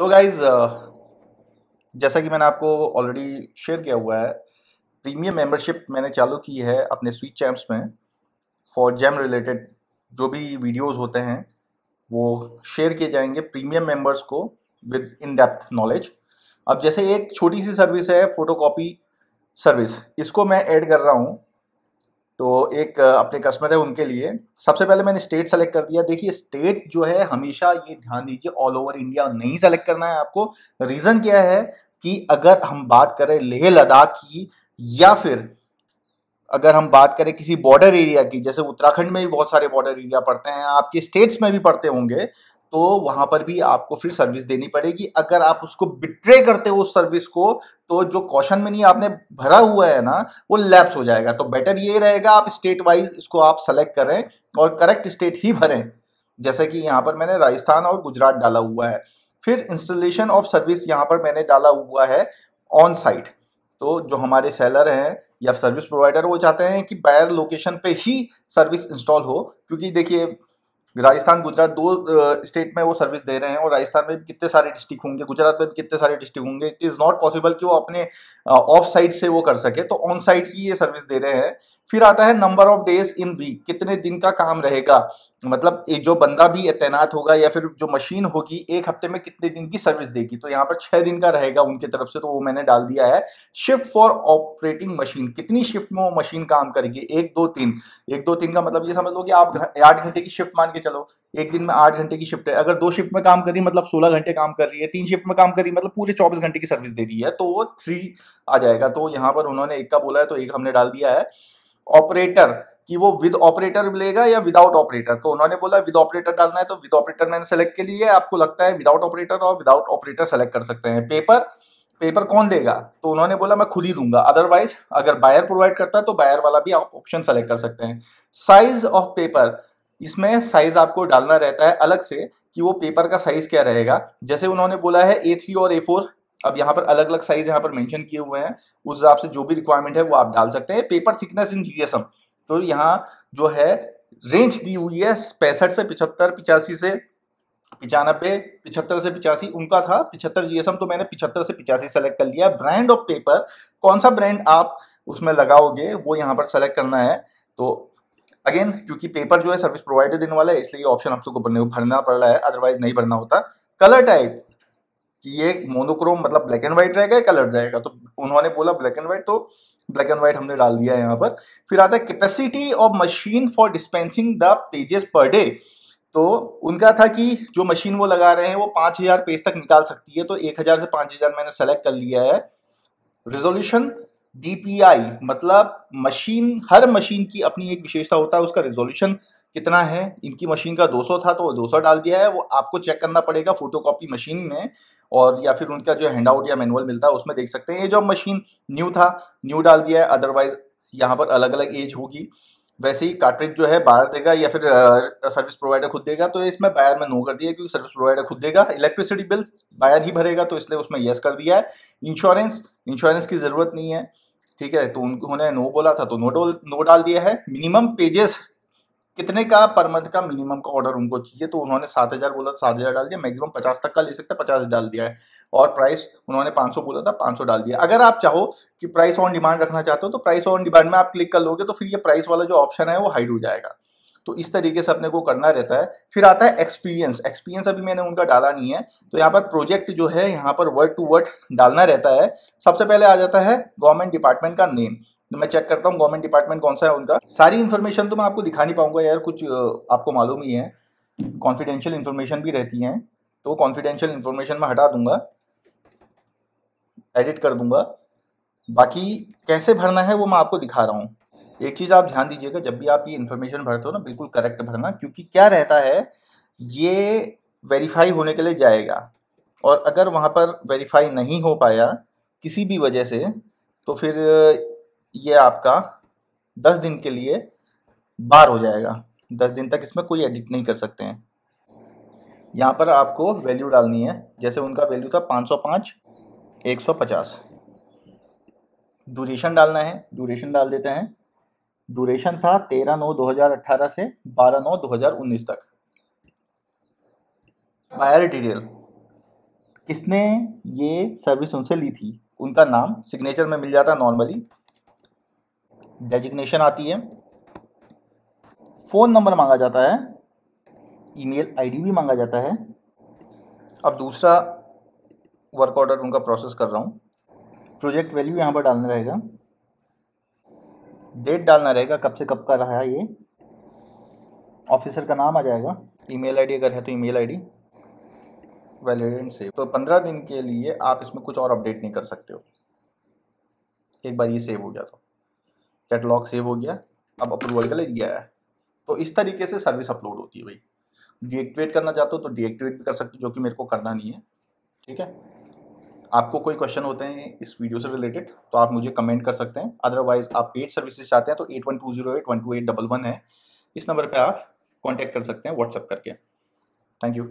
तो गाइज जैसा कि मैंने आपको ऑलरेडी शेयर किया हुआ है, प्रीमियम मेंबरशिप मैंने चालू की है अपने स्वीट चैम्प्स में फॉर जेम रिलेटेड। जो भी वीडियोस होते हैं वो शेयर किए जाएंगे प्रीमियम मेंबर्स को विद इन डेप्थ नॉलेज। अब जैसे एक छोटी सी सर्विस है फोटोकॉपी सर्विस, इसको मैं ऐड कर रहा हूँ। तो एक अपने कस्टमर है उनके लिए सबसे पहले मैंने स्टेट सेलेक्ट कर दिया। देखिए स्टेट जो है हमेशा ये ध्यान दीजिए ऑल ओवर इंडिया नहीं सेलेक्ट करना है आपको। रीजन क्या है कि अगर हम बात करें लेह लद्दाख की या फिर अगर हम बात करें किसी बॉर्डर एरिया की, जैसे उत्तराखंड में भी बहुत सारे बॉर्डर एरिया पड़ते हैं, आपके स्टेट्स में भी पड़ते होंगे, तो वहां पर भी आपको फिर सर्विस देनी पड़ेगी। अगर आप उसको बिट्रे करते हो उस सर्विस को, तो जो कॉशन मनी आपने भरा हुआ है ना वो लैप्स हो जाएगा। तो बेटर ये रहेगा आप स्टेट वाइज इसको आप सेलेक्ट करें और करेक्ट स्टेट ही भरें। जैसे कि यहाँ पर मैंने राजस्थान और गुजरात डाला हुआ है। फिर इंस्टॉलेशन ऑफ सर्विस यहाँ पर मैंने डाला हुआ है ऑन साइट। तो जो हमारे सेलर हैं या सर्विस प्रोवाइडर वो चाहते हैं कि बायर लोकेशन पे ही सर्विस इंस्टॉल हो, क्योंकि देखिए राजस्थान गुजरात दो स्टेट में वो सर्विस दे रहे हैं और राजस्थान में भी कितने सारे डिस्ट्रिक्ट होंगे, गुजरात में भी कितने सारे डिस्ट्रिक्ट होंगे। इट इज़ नॉट पॉसिबल कि वो अपने ऑफ साइड से वो कर सके, तो ऑन साइड ही ये सर्विस दे रहे हैं। फिर आता है number of days in week, कितने दिन का काम रहेगा, मतलब एक जो बंदा भी तैनात होगा या फिर जो मशीन होगी एक हफ्ते में कितने दिन की सर्विस देगी। तो यहाँ पर 6 दिन का रहेगा उनकी तरफ से, तो वो मैंने डाल दिया है। शिफ्ट फॉर ऑपरेटिंग मशीन, कितनी शिफ्ट में वो मशीन काम करेगी, 1 2 3। 1 2 3 का मतलब ये समझ लो कि आप 8 घंटे की शिफ्ट मान के चलो। एक दिन में 8 घंटे की शिफ्ट है, अगर 2 शिफ्ट में काम कर रही है मतलब 16 घंटे काम कर रही है, 3 शिफ्ट में काम कर रही है मतलब पूरे 24 घंटे की सर्विस दे रही है, तो वो 3 आ जाएगा। तो यहाँ पर उन्होंने एक का बोला है तो एक हमने डाल दिया है। ऑपरेटर कि वो विद ऑपरेटर मिलेगा या विदाउट ऑपरेटर, तो उन्होंने बोला विद ऑपरेटर डालना है, तो विद ऑपरेटर मैंने सेलेक्ट के लिए। आपको लगता है विदाउट ऑपरेटर और विदाउट ऑपरेटर सेलेक्ट कर सकते हैं। पेपर, पेपर कौन देगा, तो उन्होंने बोला मैं खुद ही दूंगा, अदरवाइज अगर बायर प्रोवाइड करता है तो बायर वाला भी आप ऑप्शन सेलेक्ट कर सकते हैं। साइज ऑफ पेपर, इसमें साइज आपको डालना रहता है अलग से कि वो पेपर का साइज क्या रहेगा। जैसे उन्होंने बोला है A3 और A4, अब यहाँ पर अलग अलग साइज यहाँ पर मेंशन किए हुए हैं, उस हिसाब से जो भी रिक्वायरमेंट है वो आप डाल सकते हैं। पेपर थिकनेस इन GSM, तो यहाँ जो है रेंज दी हुई है 65 से 75, 85 से 95, 75 से 85 उनका था 75 GSM, तो मैंने 75 से 85 सेलेक्ट कर लिया। ब्रांड ऑफ पेपर, कौन सा ब्रांड आप उसमें लगाओगे वो यहाँ पर सेलेक्ट करना है। तो अगेन क्योंकि पेपर जो है सर्विस प्रोवाइडर देने वाला है, इसलिए ऑप्शन आप लोगों को भरना पड़ रहा है, अदरवाइज नहीं भरना होता। कलर टाइप कि ये मोनोक्रोम मतलब ब्लैक एंड व्हाइट रहेगा या कलर रहेगा, तो उन्होंने बोला ब्लैक एंड व्हाइट, तो ब्लैक एंड व्हाइट हमने डाल दिया है यहाँ पर। फिर आता है capacity of machine for dispensing the pages per day, तो उनका था कि जो मशीन वो लगा रहे हैं वो 5000 पेज तक निकाल सकती है, तो 1000 से 5000 मैंने सेलेक्ट कर लिया है। रिजोल्यूशन DPI मतलब मशीन, हर मशीन की अपनी एक विशेषता होता है, उसका रिजोल्यूशन कितना है। इनकी मशीन का 200 था तो वो 200 डाल दिया है। वो आपको चेक करना पड़ेगा फोटोकॉपी मशीन में, और या फिर उनका जो हैंडआउट या मैनुअल मिलता है उसमें देख सकते हैं। ये जो मशीन न्यू था न्यू डाल दिया है, अदरवाइज यहाँ पर अलग अलग एज होगी। वैसे ही कार्ट्रिज जो है बायर देगा या फिर सर्विस प्रोवाइडर खुद देगा, तो इसमें बायर में नो कर दिया क्योंकि सर्विस प्रोवाइडर खुद देगा। इलेक्ट्रिसिटी बिल बायर ही भरेगा, तो इसलिए उसमें यस कर दिया है। इंश्योरेंस, इंश्योरेंस की जरूरत नहीं है, ठीक है, तो उन्होंने नो बोला था तो नो डाल दिया है। मिनिमम पेजेस कितने का पर मंथ का मिनिमम का ऑर्डर उनको चाहिए, तो उन्होंने 7000 बोला 7000 डाल दिया। मैक्सिमम 50 तक का ले सकते हैं, 50 डाल दिया है। और प्राइस उन्होंने 500 बोला था, 500 डाल दिया। अगर आप चाहो कि प्राइस ऑन डिमांड रखना चाहते हो तो प्राइस ऑन डिमांड में आप क्लिक कर लोगे, तो फिर ये प्राइस वाला जो ऑप्शन है वो हाइड हो जाएगा। तो इस तरीके से अपने को करना रहता है। फिर आता है एक्सपीरियंस, एक्सपीरियंस अभी मैंने उनका डाला नहीं है, तो यहाँ पर प्रोजेक्ट जो है यहाँ पर वर्ड टू वर्ड डालना रहता है। सबसे पहले आ जाता है गवर्नमेंट डिपार्टमेंट का नेम, तो मैं चेक करता हूँ गवर्नमेंट डिपार्टमेंट कौन सा है उनका। सारी इन्फॉर्मेशन तो मैं आपको दिखा नहीं पाऊंगा यार, कुछ आपको मालूम ही है कॉन्फिडेंशियल इन्फॉर्मेशन भी रहती हैं, तो कॉन्फिडेंशियल इन्फॉर्मेशन मैं हटा दूंगा, एडिट कर दूंगा। बाकी कैसे भरना है वो मैं आपको दिखा रहा हूँ। एक चीज़ आप ध्यान दीजिएगा, जब भी आप ये इन्फॉर्मेशन भरते हो ना बिल्कुल करेक्ट भरना, क्योंकि क्या रहता है ये वेरीफाई होने के लिए जाएगा, और अगर वहाँ पर वेरीफाई नहीं हो पाया किसी भी वजह से, तो फिर ये आपका 10 दिन के लिए बार हो जाएगा। 10 दिन तक इसमें कोई एडिट नहीं कर सकते हैं। यहाँ पर आपको वैल्यू डालनी है, जैसे उनका वैल्यू था 505 150। ड्यूरेशन डालना है, ड्यूरेशन डाल देते हैं। ड्यूरेशन था 13/9/2018 से 12/9/2019 तक। बायर डिटेल किसने ये सर्विस उनसे ली थी, उनका नाम सिग्नेचर में मिल जाता है नॉर्मली, डेजिग्नेशन आती है, फ़ोन नंबर मांगा जाता है, ईमेल आईडी भी मांगा जाता है। अब दूसरा वर्क ऑर्डर उनका प्रोसेस कर रहा हूँ। प्रोजेक्ट वैल्यू यहाँ पर डालना रहेगा, डेट डालना रहेगा कब से कब का रहा है ये, ऑफिसर का नाम आ जाएगा, ईमेल आईडी अगर है तो email ID, valid and save. तो 15 दिन के लिए आप इसमें कुछ और अपडेट नहीं कर सकते हो। एक बार ये सेव हो गया तो कैटलॉग सेव हो गया, अब अप्रूवल का ले गया है। तो इस तरीके से सर्विस अपलोड होती है भाई। डीएक्टिवेट करना चाहते हो तो डीएक्टिवेट भी कर सकते हो, जो कि मेरे को करना नहीं है। ठीक है, आपको कोई क्वेश्चन होते हैं इस वीडियो से रिलेटेड तो आप मुझे कमेंट कर सकते हैं। अदरवाइज आप पेड सर्विसेज चाहते हैं तो 8120812811 है, इस नंबर पे आप कांटेक्ट कर सकते हैं व्हाट्सएप करके। Thank you.